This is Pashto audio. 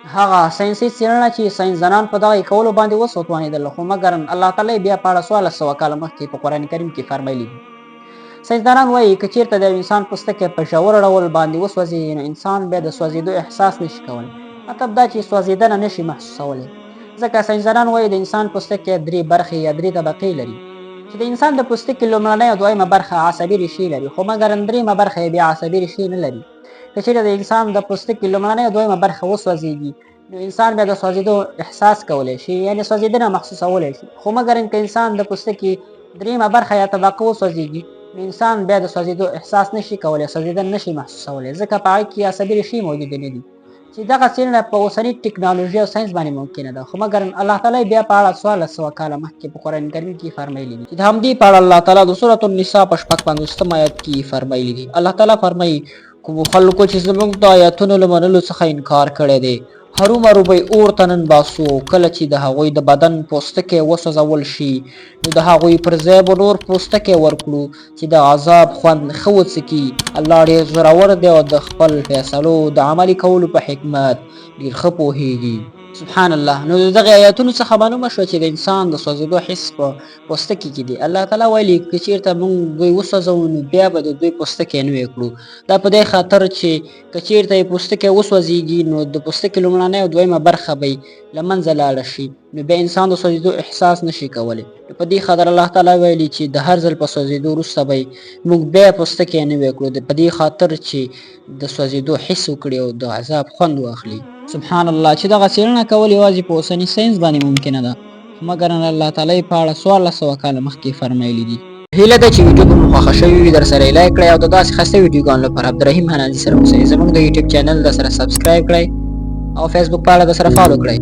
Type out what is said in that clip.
هغه ساینسي څېړنه چې ساینسدانان په دغه کولو باندې اوس وتوانېدل، خو مګر الله تعالی بیا په اړه 1400 کاله مخکې په قرآن کریم کې فرمایلي دي. ساینسدانان وایي که چېرته د انسان پوستکی په ژور ډول باندې وسوځي، نو انسان بیا د سوځېدو احساس نشي کولی. مطلب دا چې سوځېدنه نشي محسوسولی، ځکه ساینسدانان وایي د انسان پوستکی 3 برخې یا 3 طبقې لري، چې د انسان د پوستکي لومړنۍ او دویمه برخه عصبي ریښې لري، خو مګر درېیمه برخه یې بیا عصبي ریښې نه لري. که چېرته د انسان د پوستکي لومړنۍ او دویمه برخه وسوځېږي، نو انسان بیا د سوځېدو احساس کولی شي، یعنې سوځېدنه محسوسولی شي. خو مګر که انسان د پوستکي درېیمه برخه یا طبقه وسوځېږي، نو انسان بیا د سوځېدو احساس نشي کولی، سوځېدنه نشي محسوسولی، ځکه په هغې کې عصبي ریښې موجودې نه دي، چې دغه څېړنه په اوسني ټکنالوژي او ساینس باندې ممکنه ده. خو مګر الله تعالی بیا په اړه 1400 کاله مخکې په قرآن کریم کې فرمایلي دي، چې د همدې په اړه الله تعالی د سورة النساء په 55 آیت کې فرمایلي دي. الله تعالی فرمایي کومو خلکو چې زموږ د آیاتونو له منلو څخه انکار کړی دی، هرومرو به یې اور ته ننباسو، کله چې د هغوی د بدن پوستکی وسوځول شي، نو د هغوی پر ځای به نور پوستکی ورکړو چې د عذاب خوند ښه وڅکي. الله ډېر زورور دی او د خپل فیصلو د عملي کولو په حکمت ډېر ښه پوهېږي. سبحان الله. نو د دغې آیاتونو څخه معلومه شوه چې د انسان د سوځېدو حس په پوستکي کې دی. الله تعالی ویلي که چېرته موږ دوی وسوځوو، نو بیا به د دوی پوستکی نوی کړو. دا په دې خاطر چې که چېرته یې پوستکی وسوځېږي، نو د پوستکي لومړنۍ او دویمه برخه به یې له منځه لاړه شي، نو بیا انسان د سوځېدو احساس نشي کولی. نو په دې خاطر الله تعالی ویلي چې د هر ځل په سوځېدو وروسته به موږ بیا پوستکی نوی کړو، په دې خاطر چې د سوځېدو حس وکړي او د عذاب خوند واخلي. سبحان الله. چې دغه څېړنه کول یوازې په اوسني ساینس باندې ممکنه ده، مګر الله تعالی په اړه 1400 کاله مخکې فرمایلي دي. هیله ده چې ویډیو به مو خوښه شوې وي، درسره یې لایک کړئ او د داسې ښایسته ویډیوګانو لپاره عبدالرحیم حناني سره اوسئ. زموږ د یوټیوب چینل درسره سبسکرایب کړئ او فیسبوک پاڼه درسره فالو کړئ.